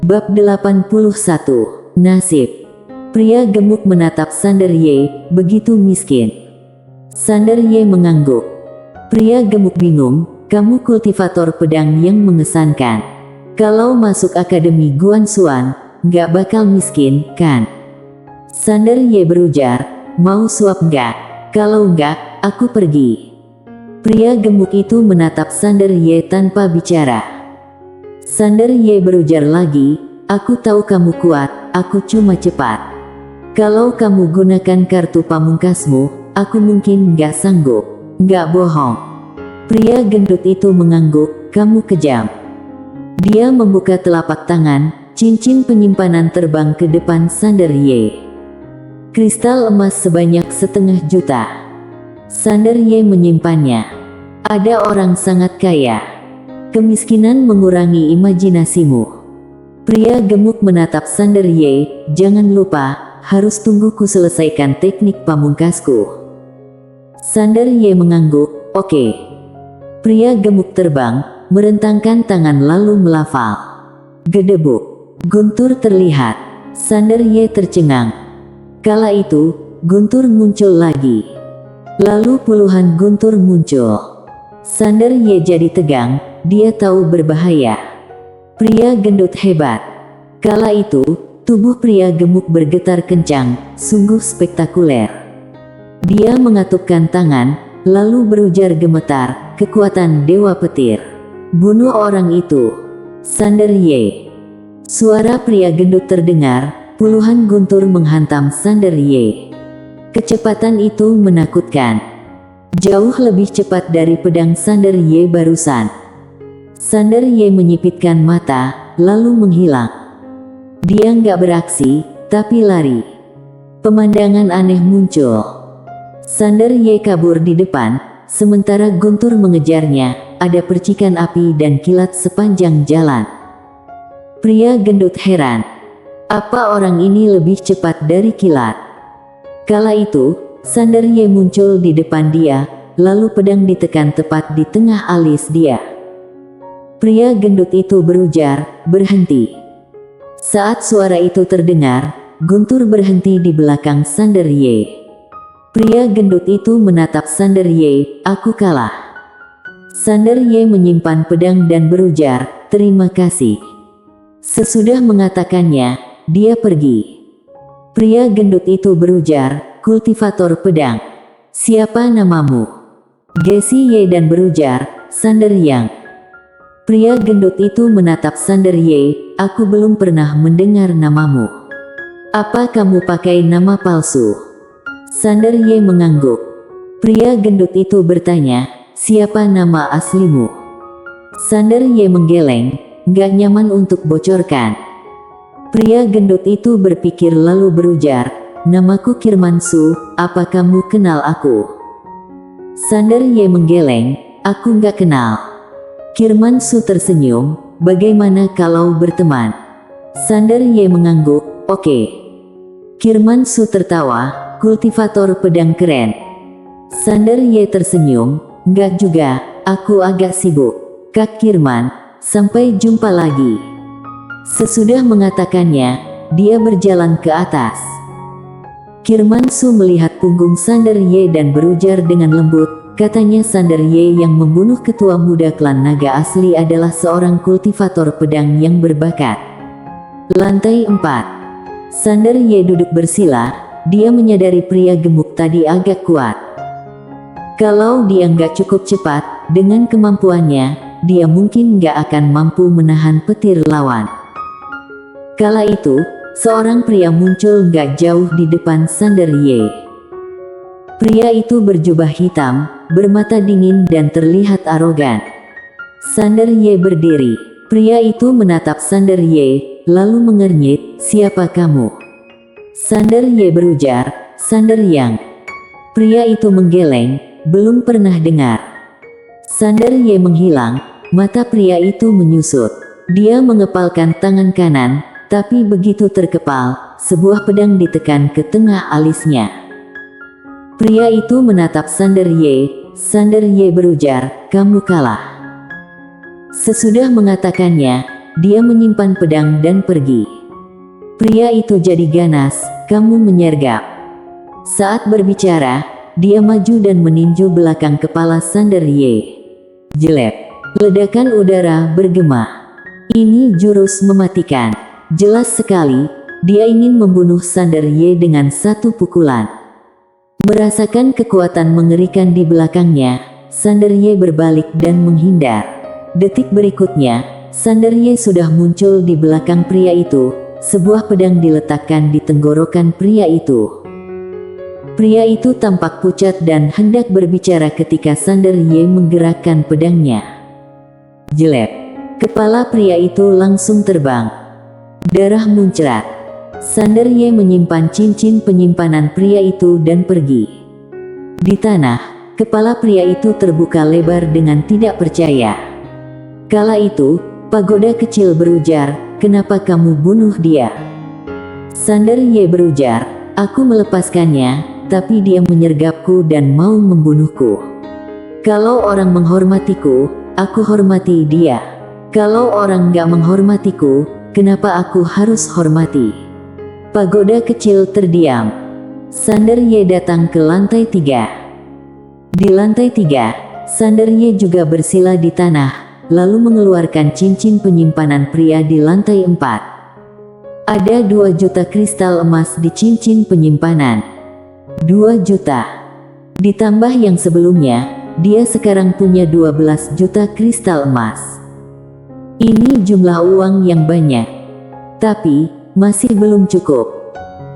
Bab 81. Nasib. Pria gemuk menatap Sander Ye, begitu miskin. Sander Ye mengangguk. Pria gemuk bingung, kamu kultivator pedang yang mengesankan. Kalau masuk Akademi Guansuan, gak bakal miskin, kan? Sander Ye berujar, mau suap gak? Kalau enggak, aku pergi. Pria gemuk itu menatap Sander Ye tanpa bicara. Sander Ye berujar lagi, aku tahu kamu kuat, aku cuma cepat. Kalau kamu gunakan kartu pamungkasmu, aku mungkin gak sanggup. Gak bohong. Pria gendut itu mengangguk, kamu kejam. Dia membuka telapak tangan, cincin penyimpanan terbang ke depan Sander Ye. Kristal emas sebanyak 1,5 juta. Sander Ye menyimpannya. Ada orang sangat kaya. Kemiskinan mengurangi imajinasimu. Pria gemuk menatap Sander Ye, jangan lupa, harus tunggu ku selesaikan teknik pamungkasku. Sander Ye mengangguk, oke. Pria gemuk terbang, merentangkan tangan lalu melafal. Gedebuk. Guntur terlihat. Sander Ye tercengang. Kala itu, guntur muncul lagi. Lalu puluhan guntur muncul. Sander Ye jadi tegang, dia tahu berbahaya. Pria gendut hebat. Kala itu, tubuh pria gemuk bergetar kencang, sungguh spektakuler. Dia mengatupkan tangan, lalu berujar gemetar, kekuatan Dewa Petir. Bunuh orang itu. Sander Ye. Suara pria gendut terdengar, puluhan guntur menghantam Sander Ye. Kecepatan itu menakutkan. Jauh lebih cepat dari pedang Sander Ye barusan. Sander Ye menyipitkan mata, lalu menghilang. Dia nggak beraksi, tapi lari. Pemandangan aneh muncul. Sander Ye kabur di depan, sementara guntur mengejarnya, ada percikan api dan kilat sepanjang jalan. Pria gendut heran. Apa orang ini lebih cepat dari kilat? Kala itu, Sander Ye muncul di depan dia, lalu pedang ditekan tepat di tengah alis dia. Pria gendut itu berujar, berhenti. Saat suara itu terdengar, guntur berhenti di belakang Sander Ye. Pria gendut itu menatap Sander Ye, aku kalah. Sander Ye menyimpan pedang dan berujar, terima kasih. Sesudah mengatakannya, dia pergi. Pria gendut itu berujar, kultivator pedang. Siapa namamu? Gessi Ye dan berujar, Sander Yang. Pria gendut itu menatap Sander Ye, aku belum pernah mendengar namamu. Apa kamu pakai nama palsu? Sander Ye mengangguk. Pria gendut itu bertanya, siapa nama aslimu? Sander Ye menggeleng, gak nyaman untuk bocorkan. Pria gendut itu berpikir lalu berujar, namaku Kirmansu, apa kamu kenal aku? Sander Ye menggeleng, aku gak kenal. Kirmansu tersenyum, bagaimana kalau berteman? Sander Ye mengangguk, oke. Kirmansu tertawa, kultivator pedang keren. Sander Ye tersenyum, enggak juga, aku agak sibuk. Kak Kirman, sampai jumpa lagi. Sesudah mengatakannya, dia berjalan ke atas. Kirmansu melihat punggung Sander Ye dan berujar dengan lembut, katanya Sander Ye yang membunuh ketua muda klan naga asli adalah seorang kultivator pedang yang berbakat. Lantai 4. Sander Ye duduk bersila, dia menyadari pria gemuk tadi agak kuat. Kalau dia nggak cukup cepat, dengan kemampuannya, dia mungkin nggak akan mampu menahan petir lawan. Kala itu, seorang pria muncul nggak jauh di depan Sander Ye. Pria itu berjubah hitam, bermata dingin dan terlihat arogan. Sander Ye berdiri. Pria itu menatap Sander Ye, lalu mengernyit, siapa kamu? Sander Ye berujar, Sander Yang. Pria itu menggeleng, belum pernah dengar. Sander Ye menghilang, mata pria itu menyusut. Dia mengepalkan tangan kanan, tapi begitu terkepal, sebuah pedang ditekan ke tengah alisnya. Pria itu menatap Sander Ye berujar, kamu kalah. Sesudah mengatakannya, dia menyimpan pedang dan pergi. Pria itu jadi ganas, kamu menyergap. Saat berbicara, dia maju dan meninju belakang kepala Sanderye. Jelek. Ledakan udara bergema. Ini jurus mematikan. Jelas sekali, dia ingin membunuh Sanderye dengan satu pukulan. Merasakan kekuatan mengerikan di belakangnya, Sanderye berbalik dan menghindar. Detik berikutnya, Sanderye sudah muncul di belakang pria itu. Sebuah pedang diletakkan di tenggorokan pria itu. Pria itu tampak pucat dan hendak berbicara ketika Sanderye menggerakkan pedangnya. Jelek. Kepala pria itu langsung terbang. Darah muncrat. Sanderye menyimpan cincin penyimpanan pria itu dan pergi. Di tanah, kepala pria itu terbuka lebar dengan tidak percaya. Kala itu, pagoda kecil berujar, "Kenapa kamu bunuh dia?" Sanderye berujar, "Aku melepaskannya, tapi dia menyergapku dan mau membunuhku. Kalau orang menghormatiku, aku hormati dia. Kalau orang gak menghormatiku, kenapa aku harus hormati?" Pagoda kecil terdiam. Sanderye datang ke lantai 3. Di lantai 3, Sanderye juga bersila di tanah, lalu mengeluarkan cincin penyimpanan pria di lantai 4. Ada 2 juta kristal emas di cincin penyimpanan. 2 juta. Ditambah yang sebelumnya, dia sekarang punya 12 juta kristal emas. Ini jumlah uang yang banyak. Tapi, masih belum cukup.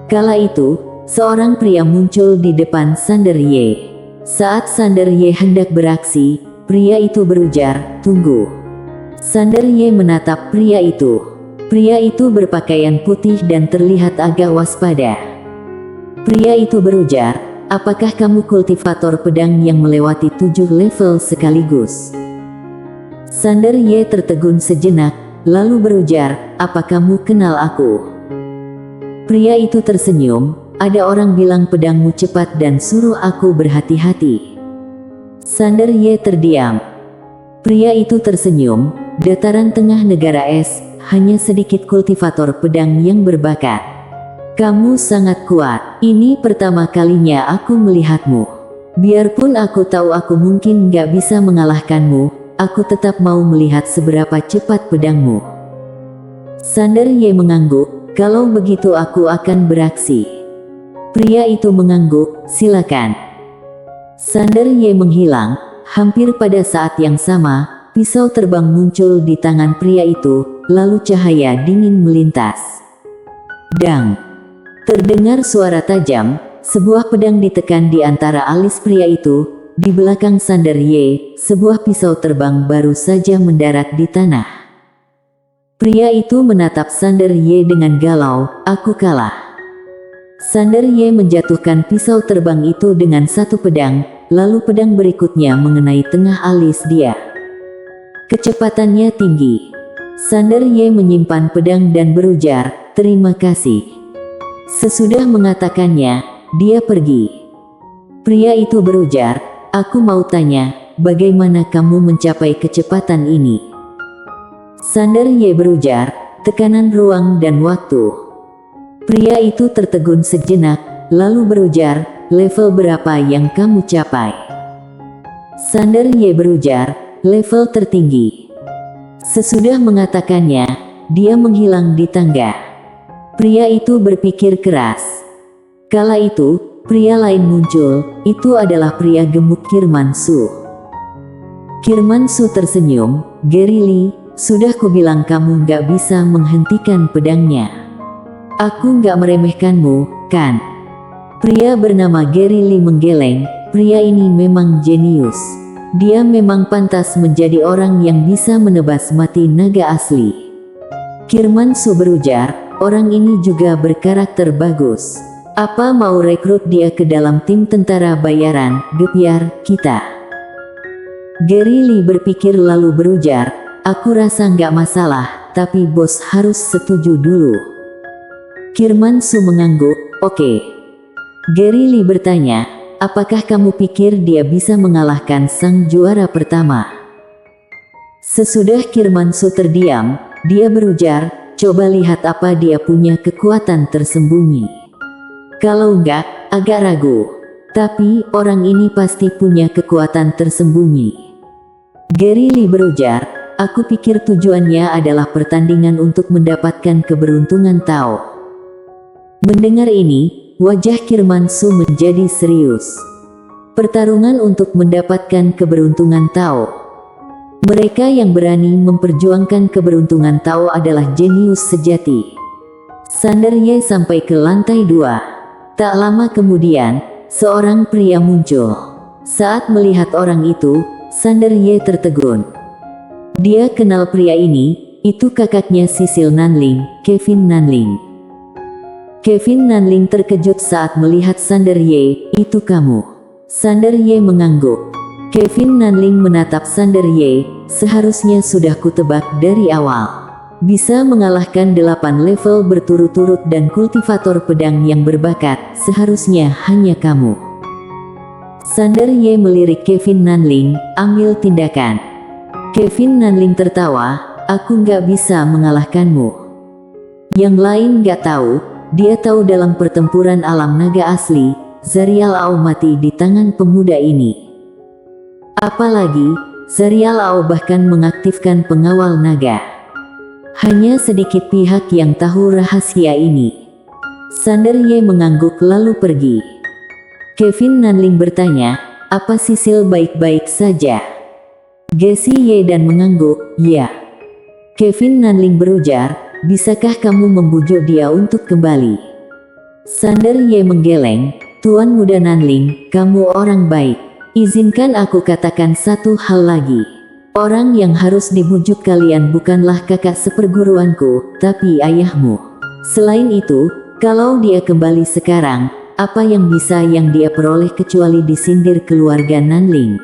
Kala itu, seorang pria muncul di depan Sanderye. Saat Sanderye hendak beraksi, pria itu berujar, "Tunggu." Sanderye menatap pria itu. Pria itu berpakaian putih dan terlihat agak waspada. Pria itu berujar, "Apakah kamu kultivator pedang yang melewati 7 level sekaligus?" Sanderye tertegun sejenak, lalu berujar, "Apa kamu kenal aku?" Pria itu tersenyum, "Ada orang bilang pedangmu cepat dan suruh aku berhati-hati." Sanderye terdiam. Pria itu tersenyum, "Dataran tengah negara es, hanya sedikit kultivator pedang yang berbakat. Kamu sangat kuat. Ini pertama kalinya aku melihatmu. Biarpun aku tahu aku mungkin gak bisa mengalahkanmu, aku tetap mau melihat seberapa cepat pedangmu." Sanderye mengangguk, "Kalau begitu aku akan beraksi." Pria itu mengangguk, "Silakan." Sanderye menghilang. Hampir pada saat yang sama, pisau terbang muncul di tangan pria itu, lalu cahaya dingin melintas. Dang! Terdengar suara tajam, sebuah pedang ditekan di antara alis pria itu. Di belakang Sanderye, sebuah pisau terbang baru saja mendarat di tanah. Pria itu menatap Sanderye dengan galau, "Aku kalah." Sanderye menjatuhkan pisau terbang itu dengan satu pedang, lalu pedang berikutnya mengenai tengah alis dia. Kecepatannya tinggi. Sanderye menyimpan pedang dan berujar, "Terima kasih." Sesudah mengatakannya, dia pergi. Pria itu berujar, "Aku mau tanya, bagaimana kamu mencapai kecepatan ini?" Sanderye berujar, "Tekanan ruang dan waktu." Pria itu tertegun sejenak, lalu berujar, "Level berapa yang kamu capai?" Sanderye berujar, "Level tertinggi." Sesudah mengatakannya, dia menghilang di tangga. Pria itu berpikir keras. Kala itu, pria lain muncul, itu adalah pria gemuk Kirmansu. Kirmansu tersenyum, "Gary Lee, sudah kubilang kamu gak bisa menghentikan pedangnya. Aku gak meremehkanmu, kan?" Pria bernama Gary Lee menggeleng, pria ini memang jenius. Dia memang pantas menjadi orang yang bisa menebas mati naga asli. Kirmansu berujar, "Orang ini juga berkarakter bagus. Apa mau rekrut dia ke dalam tim tentara bayaran, gebyar, kita?" Gary Lee berpikir lalu berujar, "Aku rasa nggak masalah, tapi bos harus setuju dulu." Kirmansu mengangguk, "Oke." Gary Lee bertanya, "Apakah kamu pikir dia bisa mengalahkan sang juara pertama?" Sesudah Kirmansu terdiam, dia berujar, coba lihat apa dia punya kekuatan tersembunyi. Kalau enggak, agak ragu. Tapi, orang ini pasti punya kekuatan tersembunyi. Gary Lee berujar, aku pikir tujuannya adalah pertandingan untuk mendapatkan keberuntungan Tao. Mendengar ini, wajah Kirman Su menjadi serius. Pertarungan untuk mendapatkan keberuntungan Tao. Mereka yang berani memperjuangkan keberuntungan Tao adalah jenius sejati. Sander Ye sampai ke lantai 2. Tak lama kemudian, seorang pria muncul. Saat melihat orang itu, Sander Ye tertegun. Dia kenal pria ini, itu kakaknya Sisil Nanling, Kevin Nanling. Kevin Nanling terkejut saat melihat Sander Ye, itu kamu. Sander Ye mengangguk. Kevin Nanling menatap Sander Ye, seharusnya sudah kutebak dari awal. Bisa mengalahkan 8 level berturut-turut dan kultivator pedang yang berbakat, seharusnya hanya kamu. Sander Ye melirik Kevin Nanling, ambil tindakan. Kevin Nanling tertawa, aku nggak bisa mengalahkanmu. Yang lain nggak tahu, dia tahu dalam pertempuran alam naga asli, Zarial Ao mati di tangan pemuda ini. Apalagi, Zarial Ao bahkan mengaktifkan pengawal naga. Hanya sedikit pihak yang tahu rahasia ini. Sander Ye mengangguk lalu pergi. Kevin Nanling bertanya, apa Sisil baik-baik saja? Gessi Ye dan mengangguk, ya. Kevin Nanling berujar, bisakah kamu membujuk dia untuk kembali? Sander Ye menggeleng, Tuan Muda Nanling, kamu orang baik. Izinkan aku katakan satu hal lagi. Orang yang harus dibujuk kalian bukanlah kakak seperguruanku, tapi ayahmu. Selain itu, kalau dia kembali sekarang, apa yang bisa yang dia peroleh kecuali disindir keluarga Nanling?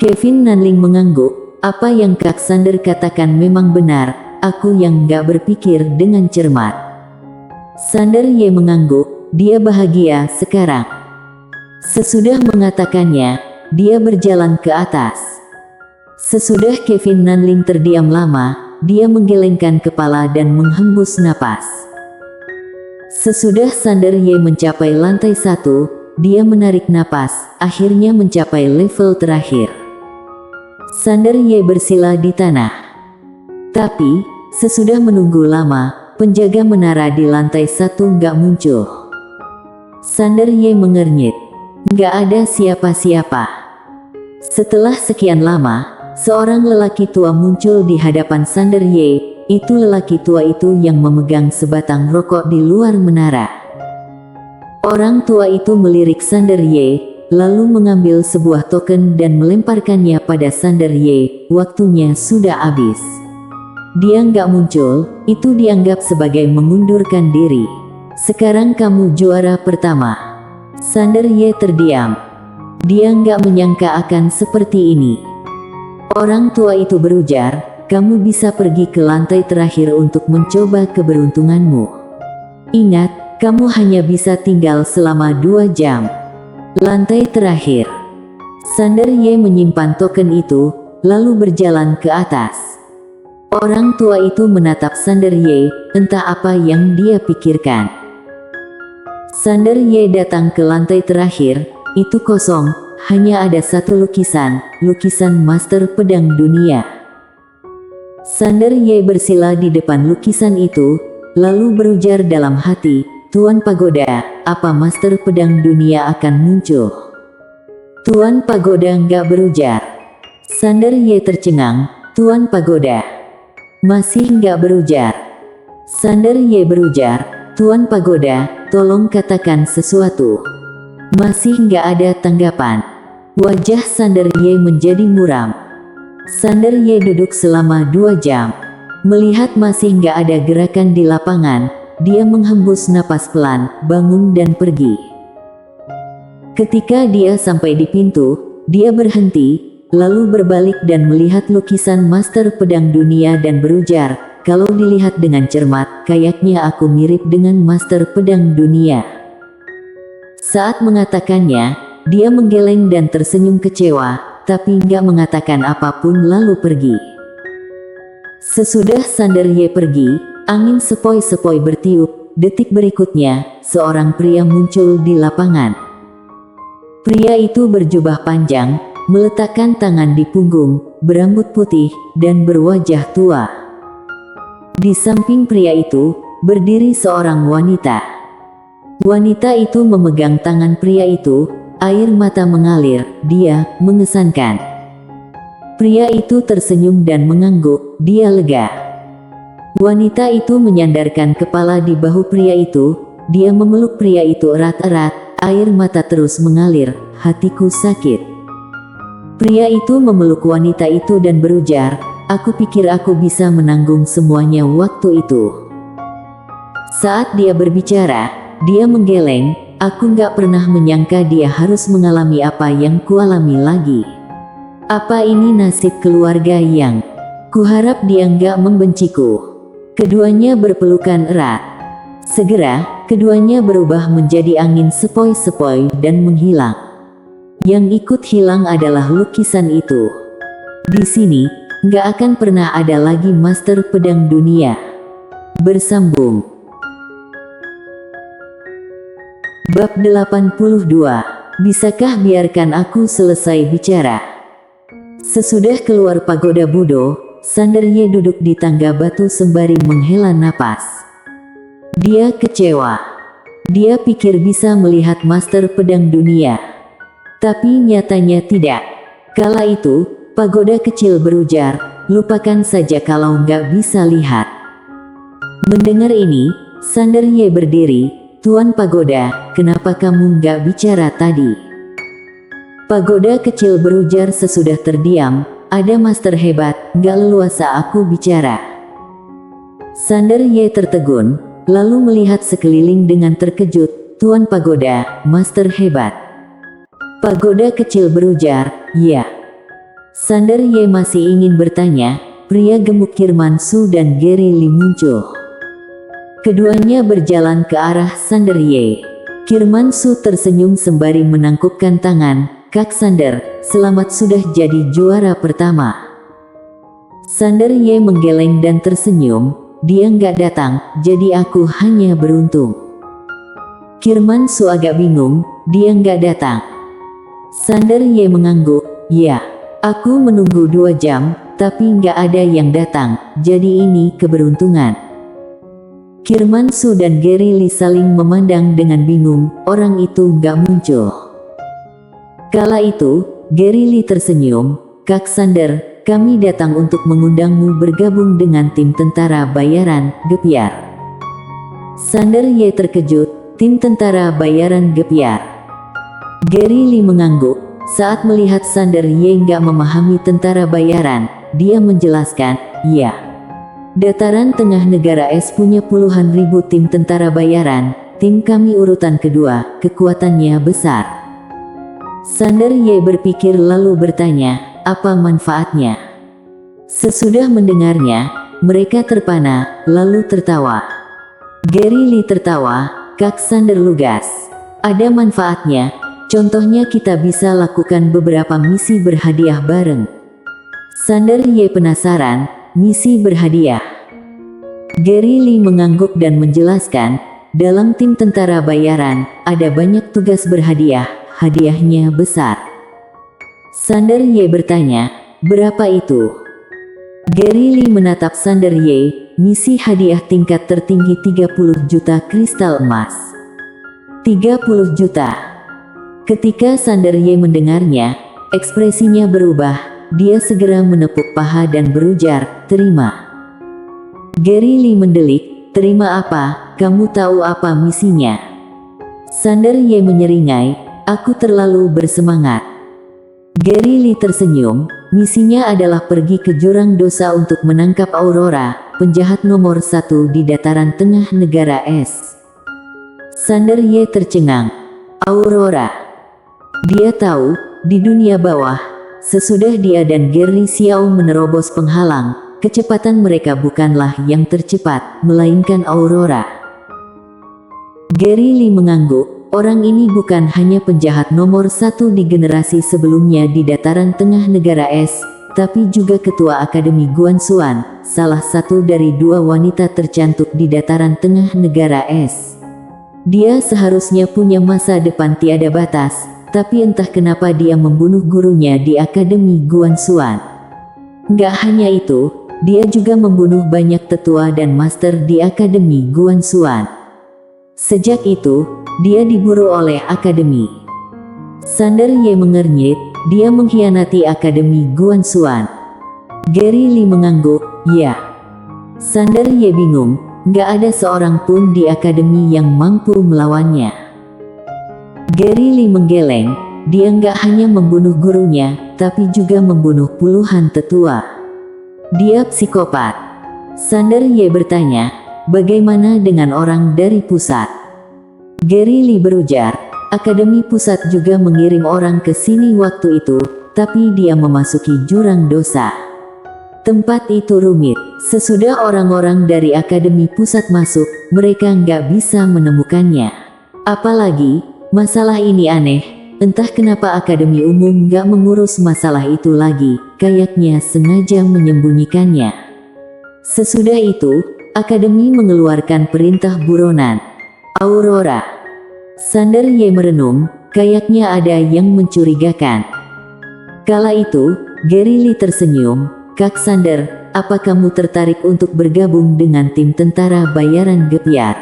Kevin Nanling mengangguk, apa yang Kak Sander katakan memang benar, aku yang gak berpikir dengan cermat. Sander Ye mengangguk, dia bahagia sekarang. Sesudah mengatakannya, dia berjalan ke atas. Sesudah Kevin Nanling terdiam lama, dia menggelengkan kepala dan menghembus napas. Sesudah Sander Ye mencapai lantai 1, dia menarik napas, akhirnya mencapai level terakhir. Sander Ye bersila di tanah. Tapi, sesudah menunggu lama, penjaga menara di lantai 1 nggak muncul. Sander Ye mengernyit. Nggak ada siapa-siapa. Setelah sekian lama, seorang lelaki tua muncul di hadapan Sander Ye. Itu lelaki tua itu yang memegang sebatang rokok di luar menara. Orang tua itu melirik Sander Ye, lalu mengambil sebuah token dan melemparkannya pada Sander Ye. Waktunya sudah habis. Dia nggak muncul, itu dianggap sebagai mengundurkan diri. Sekarang kamu juara pertama. Sander Ye terdiam. Dia nggak menyangka akan seperti ini. Orang tua itu berujar, kamu bisa pergi ke lantai terakhir untuk mencoba keberuntunganmu. Ingat, kamu hanya bisa tinggal selama 2 jam. Lantai terakhir. Sander Ye menyimpan token itu, lalu berjalan ke atas. Orang tua itu menatap Sander Ye, entah apa yang dia pikirkan. Sander Ye datang ke lantai terakhir, itu kosong, hanya ada satu lukisan, lukisan Master Pedang Dunia. Sander Ye bersila di depan lukisan itu, lalu berujar dalam hati, Tuan Pagoda, apa Master Pedang Dunia akan muncul? Tuan Pagoda nggak berujar. Sander Ye tercengang, Tuan Pagoda masih nggak berujar. Sander Ye berujar, Tuan Pagoda, tolong katakan sesuatu. Masih nggak ada tanggapan. Wajah Sander Ye menjadi muram. Sander Ye duduk selama 2 jam. Melihat masih nggak ada gerakan di lapangan, dia menghembus napas pelan, bangun dan pergi. Ketika dia sampai di pintu, dia berhenti, lalu berbalik dan melihat lukisan Master Pedang Dunia dan berujar, kalau dilihat dengan cermat, kayaknya aku mirip dengan Master Pedang Dunia. Saat mengatakannya, dia menggeleng dan tersenyum kecewa, tapi nggak mengatakan apapun lalu pergi. Sesudah Sander Ye pergi, angin sepoi-sepoi bertiup. Detik berikutnya, seorang pria muncul di lapangan. Pria itu berjubah panjang, meletakkan tangan di punggung, berambut putih, dan berwajah tua. Di samping pria itu, berdiri seorang wanita. Wanita itu memegang tangan pria itu, air mata mengalir, dia mengesankan. Pria itu tersenyum dan mengangguk, dia lega. Wanita itu menyandarkan kepala di bahu pria itu, dia memeluk pria itu erat-erat, air mata terus mengalir, hatiku sakit. Pria itu memeluk wanita itu dan berujar, aku pikir aku bisa menanggung semuanya waktu itu. Saat dia berbicara, dia menggeleng, aku nggak pernah menyangka dia harus mengalami apa yang kualami lagi. Apa ini nasib keluarga yang kuharap dia nggak membenciku. Keduanya berpelukan erat. Segera, keduanya berubah menjadi angin sepoi-sepoi dan menghilang. Yang ikut hilang adalah lukisan itu. Di sini, nggak akan pernah ada lagi Master Pedang Dunia. Bersambung. Bab 82. Bisakah biarkan aku selesai bicara? Sesudah keluar pagoda Budo, Sander Ye duduk di tangga batu sembari menghela napas. Dia kecewa. Dia pikir bisa melihat Master Pedang Dunia. Tapi nyatanya tidak. Kala itu, pagoda kecil berujar, lupakan saja kalau nggak bisa lihat. Mendengar ini, Sander Ye berdiri, Tuan Pagoda, kenapa kamu nggak bicara tadi? Pagoda kecil berujar sesudah terdiam, ada master hebat, gak leluasa aku bicara. Sander Ye tertegun, lalu melihat sekeliling dengan terkejut, Tuan Pagoda, master hebat. Pagoda kecil berujar, ya. Sander Ye masih ingin bertanya, pria gemuk Kirman Su dan Gary Lee muncul. Keduanya berjalan ke arah Sander Ye. Kirman Su tersenyum sembari menangkupkan tangan, Kak Sander, selamat sudah jadi juara pertama. Sander Ye menggeleng dan tersenyum, dia nggak datang, jadi aku hanya beruntung. Kirman Su agak bingung, dia nggak datang. Sander Ye mengangguk, ya, aku menunggu 2 jam, tapi nggak ada yang datang, jadi ini keberuntungan. Kirman Su dan Gary Lee saling memandang dengan bingung, orang itu nggak muncul. Kala itu, Gary Lee tersenyum, Kak Sander, kami datang untuk mengundangmu bergabung dengan tim tentara bayaran, Gepiar. Sander Ye terkejut, tim tentara bayaran Gepiar. Gary Lee mengangguk, saat melihat Sander Ye nggak memahami tentara bayaran, dia menjelaskan, ya. Dataran tengah negara es punya puluhan ribu tim tentara bayaran, tim kami urutan kedua, kekuatannya besar. Sander Ye berpikir lalu bertanya, apa manfaatnya? Sesudah mendengarnya, mereka terpana, lalu tertawa. Gary Lee tertawa, Kak Sander lugas. Ada manfaatnya, contohnya kita bisa lakukan beberapa misi berhadiah bareng. Sander Ye penasaran, misi berhadiah. Gary Lee mengangguk dan menjelaskan, dalam tim tentara bayaran, ada banyak tugas berhadiah. Hadiahnya besar. Sander Ye bertanya, berapa itu? Gary Lee menatap Sander Ye, misi hadiah tingkat tertinggi 30 juta kristal emas. 30 juta. Ketika Sander Ye mendengarnya, ekspresinya berubah, dia segera menepuk paha dan berujar, terima. Gary Lee mendelik, terima apa, kamu tahu apa misinya? Sander Ye menyeringai, aku terlalu bersemangat. Gary Lee tersenyum, misinya adalah pergi ke jurang dosa untuk menangkap Aurora, penjahat nomor 1 di dataran tengah negara es. Sander Ye tercengang. Aurora. Dia tahu, di dunia bawah, sesudah dia dan Gary Xiao menerobos penghalang, kecepatan mereka bukanlah yang tercepat, melainkan Aurora. Gary Lee mengangguk. Orang ini bukan hanya penjahat nomor 1 di generasi sebelumnya di dataran tengah negara es, tapi juga ketua Akademi Guanxuan, salah satu dari 2 wanita tercantik di dataran tengah negara es. Dia seharusnya punya masa depan tiada batas, tapi entah kenapa dia membunuh gurunya di Akademi Guanxuan. Nggak hanya itu, dia juga membunuh banyak tetua dan master di Akademi Guanxuan. Sejak itu, dia diburu oleh Akademi. Sander Ye mengernyit, dia mengkhianati Akademi Guanxuan. Gary Lee mengangguk, ya. Sander Ye bingung, nggak ada seorang pun di Akademi yang mampu melawannya. Gary Lee menggeleng, dia nggak hanya membunuh gurunya, tapi juga membunuh puluhan tetua. Dia psikopat. Sander Ye bertanya, bagaimana dengan orang dari pusat? Gary Lee berujar, Akademi Pusat juga mengirim orang ke sini waktu itu, tapi dia memasuki jurang dosa. Tempat itu rumit. Sesudah orang-orang dari Akademi Pusat masuk, mereka nggak bisa menemukannya. Apalagi, masalah ini aneh, entah kenapa Akademi Umum nggak mengurus masalah itu lagi, kayaknya sengaja menyembunyikannya. Sesudah itu, Akademi mengeluarkan perintah buronan. Aurora. Sander Ye merenung, kayaknya ada yang mencurigakan. Kala itu, Gary Lee tersenyum, Kak Sander, apa kamu tertarik untuk bergabung dengan tim tentara bayaran Gepiar?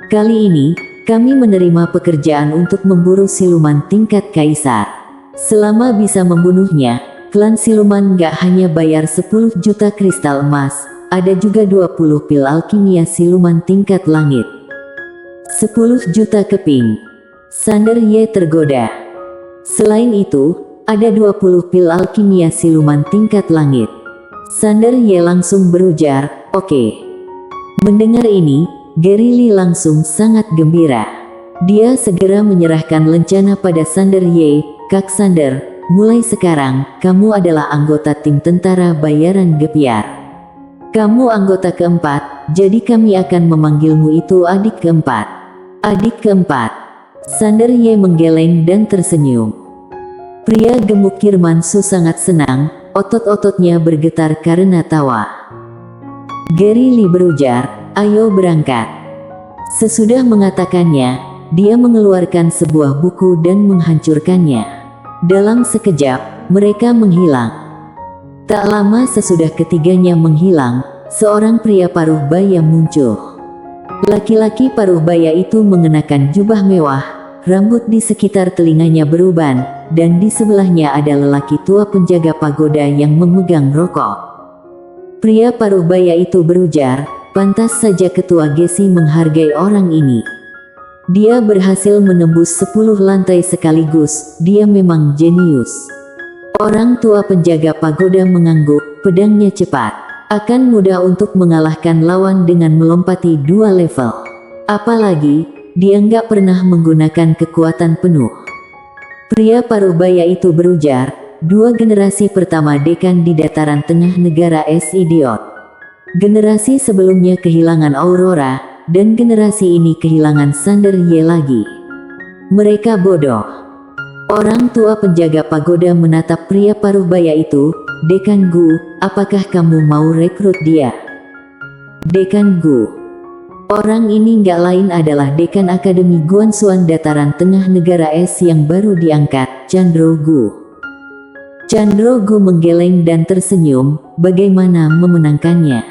Kali ini, kami menerima pekerjaan untuk memburu siluman tingkat kaisar. Selama bisa membunuhnya, klan siluman nggak hanya bayar 10 juta kristal emas, ada juga 20 pil alkimia siluman tingkat langit. 10 juta keping. Sander Ye tergoda. Selain itu, ada 20 pil alkimia siluman tingkat langit. Sander Ye langsung berujar, oke. Mendengar ini, Gary Lee langsung sangat gembira. Dia segera menyerahkan lencana pada Sander Ye, Kak Sander, mulai sekarang, kamu adalah anggota tim tentara bayaran Gepiar. Kamu anggota keempat, jadi kami akan memanggilmu itu adik keempat. Adik keempat. Sander Ye menggeleng dan tersenyum. Pria gemuk Kirmansu sangat senang, otot-ototnya bergetar karena tawa. Gary Lee berujar, ayo berangkat. Sesudah mengatakannya, dia mengeluarkan sebuah buku dan menghancurkannya. Dalam sekejap, mereka menghilang. Tak lama sesudah ketiganya menghilang, seorang pria paruh baya muncul. Laki-laki paruh baya itu mengenakan jubah mewah, rambut di sekitar telinganya beruban, dan di sebelahnya ada lelaki tua penjaga pagoda yang memegang rokok. Pria paruh baya itu berujar, pantas saja Ketua Gesi menghargai orang ini. Dia berhasil menembus 10 lantai sekaligus, dia memang jenius. Orang tua penjaga pagoda mengangguk, pedangnya cepat. Akan mudah untuk mengalahkan lawan dengan melompati 2 level. Apalagi, dia nggak pernah menggunakan kekuatan penuh. Pria paruh baya itu berujar, 2 generasi pertama dekan di dataran tengah negara es idiot. Generasi sebelumnya kehilangan Aurora, dan generasi ini kehilangan Sander Ye lagi. Mereka bodoh. Orang tua penjaga pagoda menatap pria paruh baya itu, Dekan Gu, apakah kamu mau rekrut dia? Dekan Gu. Orang ini nggak lain adalah Dekan Akademi Guanxuan Dataran Tengah Negara Es yang baru diangkat, Chandro Gu. Chandro Gu menggeleng dan tersenyum, bagaimana memenangkannya?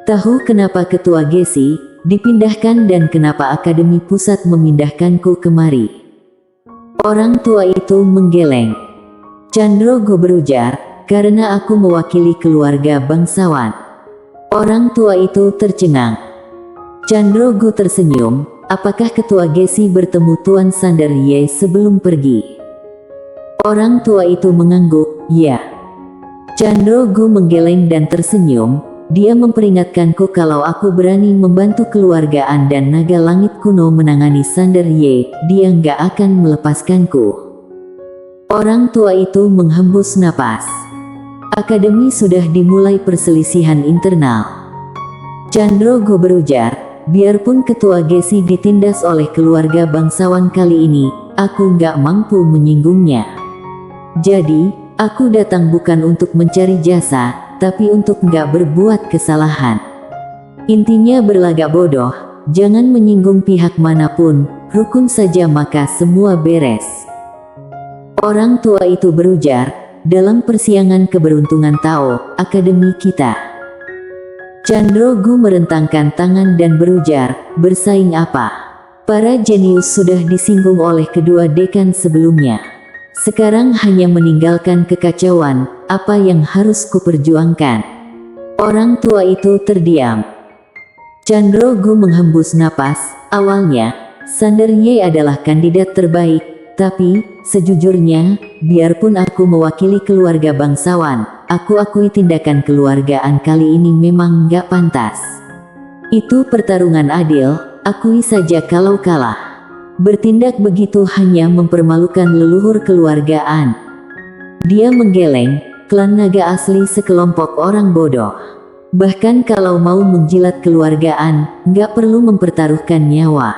Tahu kenapa Ketua Gesi dipindahkan dan kenapa Akademi Pusat memindahkanku kemari? Orang tua itu menggeleng. Chandro Gu berujar, karena aku mewakili keluarga bangsawan. Orang tua itu tercengang. Chandro Gu tersenyum, apakah Ketua Gesi bertemu Tuan Sander Ye sebelum pergi? Orang tua itu mengangguk, ya. Chandro Gu menggeleng dan tersenyum, dia memperingatkanku kalau aku berani membantu keluargaan dan naga langit kuno menangani Sander Ye, dia nggak akan melepaskanku. Orang tua itu menghembus napas. Akademi sudah dimulai perselisihan internal. Chandro Gu berujar, biarpun Ketua Gesi ditindas oleh keluarga bangsawan kali ini, aku nggak mampu menyinggungnya. Jadi, aku datang bukan untuk mencari jasa, tapi untuk nggak berbuat kesalahan. Intinya berlagak bodoh, jangan menyinggung pihak manapun, rukun saja maka semua beres. Orang tua itu berujar, dalam persiangan keberuntungan Tao, akademi kita. Chandrogu merentangkan tangan dan berujar, bersaing apa? Para jenius sudah disinggung oleh kedua dekan sebelumnya. Sekarang hanya meninggalkan kekacauan, apa yang harus kuperjuangkan? Orang tua itu terdiam. Chandrogu menghembus napas, awalnya, Sanderye adalah kandidat terbaik, tapi, sejujurnya, biarpun aku mewakili keluarga bangsawan, aku akui tindakan keluargaan kali ini memang nggak pantas. Itu pertarungan adil, akui saja kalau kalah. Bertindak begitu hanya mempermalukan leluhur keluargaan. Dia menggeleng, klan naga asli sekelompok orang bodoh. Bahkan kalau mau menjilat keluargaan, nggak perlu mempertaruhkan nyawa.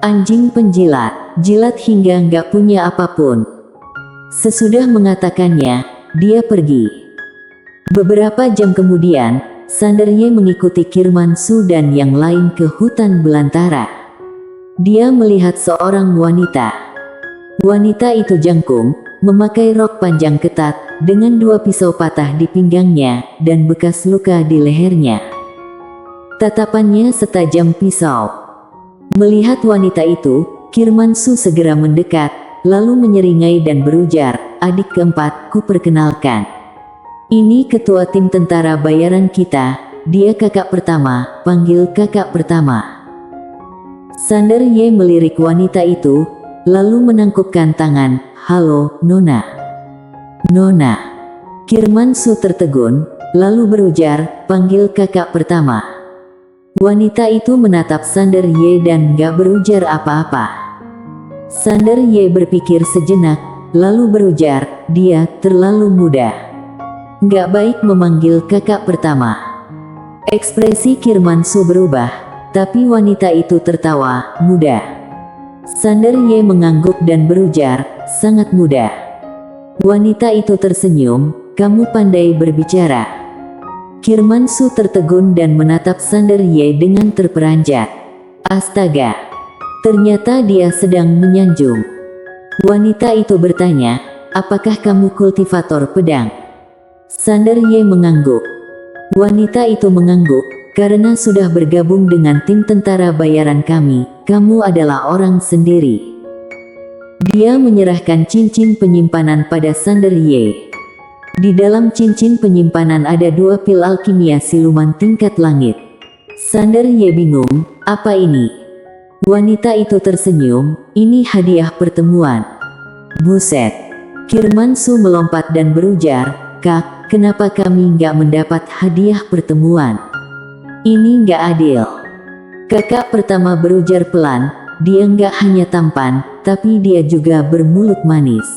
Anjing penjilat, jilat hingga nggak punya apapun. Sesudah mengatakannya, dia pergi. Beberapa jam kemudian, Sanderye mengikuti Kirmansu dan yang lain ke hutan belantara. Dia melihat seorang wanita. Wanita itu jangkung, memakai rok panjang ketat, dengan 2 pisau patah di pinggangnya, dan bekas luka di lehernya. Tatapannya setajam pisau. Melihat wanita itu, Kirmansu segera mendekat, lalu menyeringai dan berujar, adik keempat, ku perkenalkan. Ini ketua tim tentara bayaran kita, dia kakak pertama, panggil kakak pertama. Sanderye melirik wanita itu, lalu menangkupkan tangan, halo, Nona. Nona. Kirmansu tertegun, lalu berujar, panggil kakak pertama. Wanita itu menatap Sanderye dan gak berujar apa-apa. Sanderye berpikir sejenak, lalu berujar, dia terlalu muda. Gak baik memanggil kakak pertama. Ekspresi Kirmansu berubah, tapi wanita itu tertawa, muda. Sanderye mengangguk dan berujar, sangat muda. Wanita itu tersenyum, kamu pandai berbicara. Kirmansu tertegun dan menatap Sanderye dengan terperanjat. Astaga, ternyata dia sedang menyanjung. Wanita itu bertanya, apakah kamu kultivator pedang? Sanderye mengangguk. Wanita itu mengangguk, karena sudah bergabung dengan tim tentara bayaran kami, kamu adalah orang sendiri. Dia menyerahkan cincin penyimpanan pada Sanderye. Di dalam cincin penyimpanan ada 2 pil alkimia siluman tingkat langit. Sanderye bingung, apa ini? Wanita itu tersenyum, ini hadiah pertemuan. Buset. Kirmansu melompat dan berujar, Kak, kenapa kami nggak mendapat hadiah pertemuan? Ini nggak adil. Kakak pertama berujar pelan, dia nggak hanya tampan, tapi dia juga bermulut manis.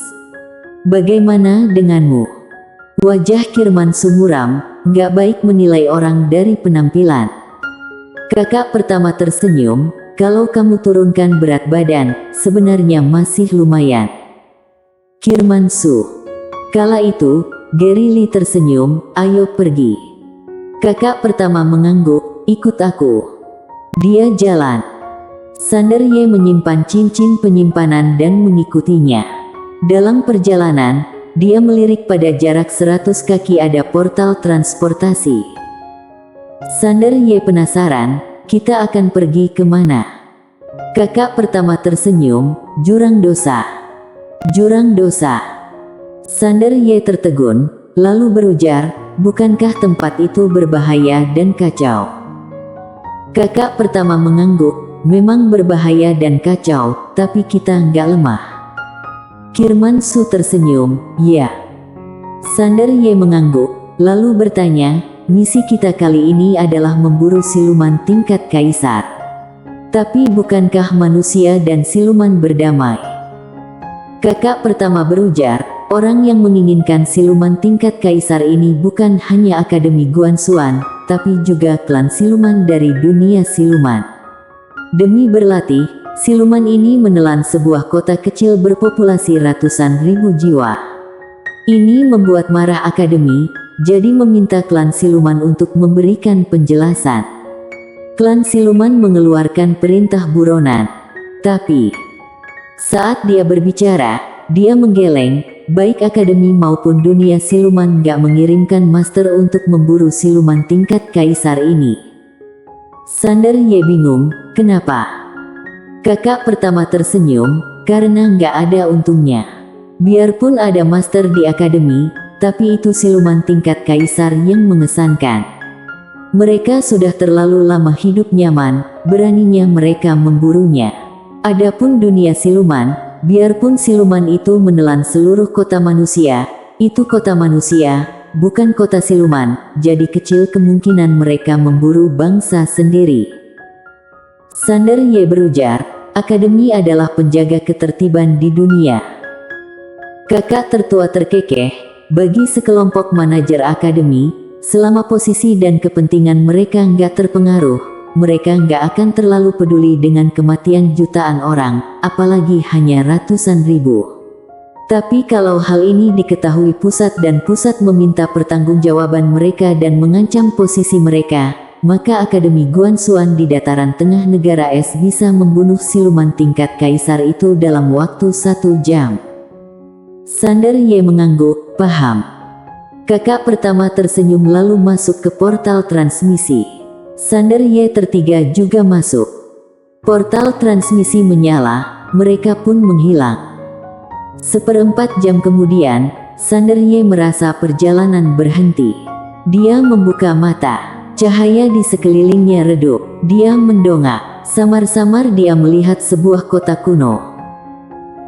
Bagaimana denganmu? Wajah Kirmansu muram, nggak baik menilai orang dari penampilan. Kakak pertama tersenyum, kalau kamu turunkan berat badan, sebenarnya masih lumayan. Kirmansu. Kala itu, Gary Lee tersenyum, ayo pergi. Kakak pertama mengangguk, ikut aku. Dia jalan. Sanderye menyimpan cincin penyimpanan dan mengikutinya. Dalam perjalanan, dia melirik pada jarak 100 kaki ada portal transportasi. Sanderye penasaran, kita akan pergi kemana? Kakak pertama tersenyum, jurang dosa. Jurang dosa. Sanderye tertegun, lalu berujar, bukankah tempat itu berbahaya dan kacau? Kakak pertama mengangguk, memang berbahaya dan kacau, tapi kita nggak lemah. Kirmansu tersenyum, ya. Sanderye mengangguk, lalu bertanya, misi kita kali ini adalah memburu siluman tingkat kaisar. Tapi bukankah manusia dan siluman berdamai? Kakak pertama berujar, orang yang menginginkan siluman tingkat kaisar ini bukan hanya Akademi Guanxuan, tapi juga klan siluman dari dunia siluman. Demi berlatih, siluman ini menelan sebuah kota kecil berpopulasi ratusan ribu jiwa. Ini membuat marah akademi, jadi meminta klan siluman untuk memberikan penjelasan. Klan siluman mengeluarkan perintah buronan. Tapi, saat dia berbicara, dia menggeleng, baik akademi maupun dunia siluman gak mengirimkan master untuk memburu siluman tingkat kaisar ini. Sander Ye bingung, kenapa? Kakak pertama tersenyum, karena gak ada untungnya. Biarpun ada master di akademi, tapi itu siluman tingkat kaisar yang mengesankan. Mereka sudah terlalu lama hidup nyaman, beraninya mereka memburunya. Adapun dunia siluman, biarpun siluman itu menelan seluruh kota manusia, itu kota manusia, bukan kota siluman, jadi kecil kemungkinan mereka memburu bangsa sendiri. Sander Ye berujar, akademi adalah penjaga ketertiban di dunia. Kakak tertua terkekeh, bagi sekelompok manajer akademi, selama posisi dan kepentingan mereka nggak terpengaruh, mereka nggak akan terlalu peduli dengan kematian jutaan orang, apalagi hanya ratusan ribu. Tapi kalau hal ini diketahui pusat dan pusat meminta pertanggungjawaban mereka dan mengancam posisi mereka, maka Akademi Guanxuan di dataran tengah negara es bisa membunuh siluman tingkat kaisar itu dalam waktu 1 jam. Sander Ye mengangguk, paham. Kakak pertama tersenyum lalu masuk ke portal transmisi. Sander Ye tertiga juga masuk. Portal transmisi menyala, mereka pun menghilang. 1/4 jam kemudian, Sander Ye merasa perjalanan berhenti. Dia membuka mata, cahaya di sekelilingnya redup. Dia mendongak, samar-samar dia melihat sebuah kota kuno.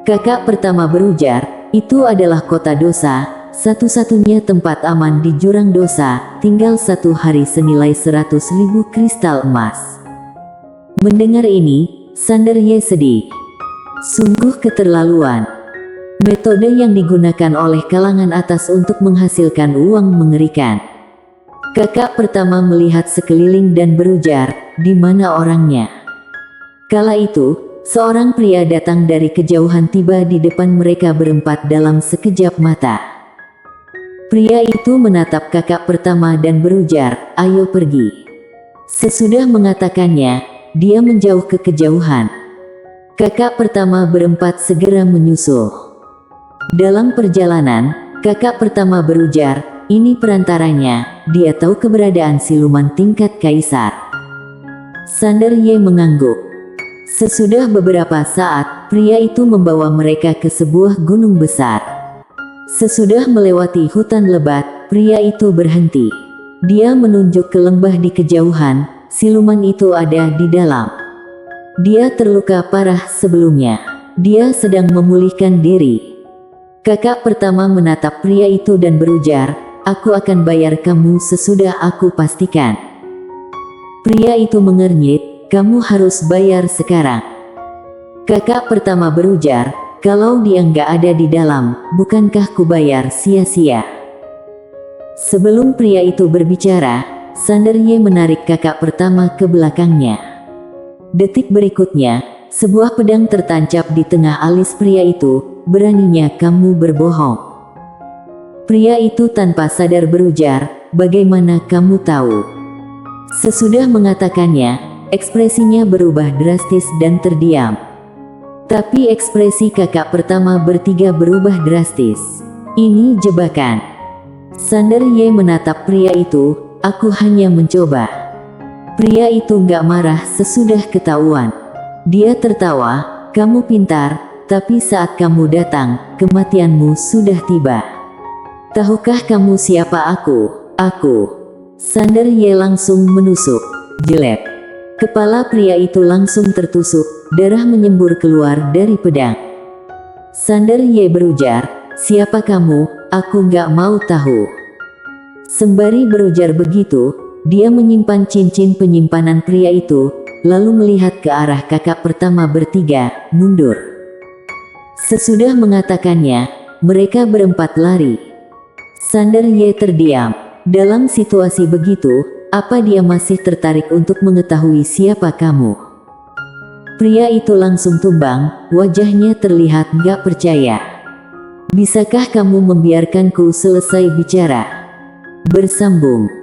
Kakak pertama berujar, itu adalah kota dosa, satu-satunya tempat aman di jurang dosa, tinggal 1 hari senilai 100.000 kristal emas. Mendengar ini, Sander Ye sedih. Sungguh keterlaluan. Metode yang digunakan oleh kalangan atas untuk menghasilkan uang mengerikan. Kakak pertama melihat sekeliling dan berujar, di mana orangnya? Kala itu, seorang pria datang dari kejauhan tiba di depan mereka berempat dalam sekejap mata. Pria itu menatap kakak pertama dan berujar, ayo pergi. Sesudah mengatakannya, dia menjauh ke kejauhan. Kakak pertama berempat segera menyusul. Dalam perjalanan, kakak pertama berujar, ini perantaranya, dia tahu keberadaan siluman tingkat kaisar. Sander Ye mengangguk. Sesudah beberapa saat, pria itu membawa mereka ke sebuah gunung besar. Sesudah melewati hutan lebat, pria itu berhenti. Dia menunjuk ke lembah di kejauhan, siluman itu ada di dalam. Dia terluka parah sebelumnya. Dia sedang memulihkan diri. Kakak pertama menatap pria itu dan berujar, aku akan bayar kamu sesudah aku pastikan. Pria itu mengernyit, kamu harus bayar sekarang. Kakak pertama berujar, kalau dia nggak ada di dalam, bukankah ku bayar sia-sia? Sebelum pria itu berbicara, Sander Ye menarik kakak pertama ke belakangnya. Detik berikutnya, sebuah pedang tertancap di tengah alis pria itu, beraninya kamu berbohong. Pria itu tanpa sadar berujar, bagaimana kamu tahu? Sesudah mengatakannya, ekspresinya berubah drastis dan terdiam. Tapi ekspresi kakak pertama bertiga berubah drastis. Ini jebakan. Sander Ye menatap pria itu, aku hanya mencoba. Pria itu gak marah sesudah ketahuan. Dia tertawa, kamu pintar, tapi saat kamu datang, kematianmu sudah tiba. Tahukah kamu siapa aku? Aku. Sander Ye langsung menusuk. Jelek. Kepala pria itu langsung tertusuk, darah menyembur keluar dari pedang. Sander Ye berujar, siapa kamu? Aku nggak mau tahu. Sembari berujar begitu, dia menyimpan cincin penyimpanan pria itu, lalu melihat ke arah kakak pertama bertiga, mundur. Sesudah mengatakannya, mereka berempat lari. Sander Ye terdiam. Dalam situasi begitu, apa dia masih tertarik untuk mengetahui siapa kamu? Pria itu langsung tumbang, wajahnya terlihat gak percaya. Bisakah kamu membiarkanku selesai bicara? Bersambung.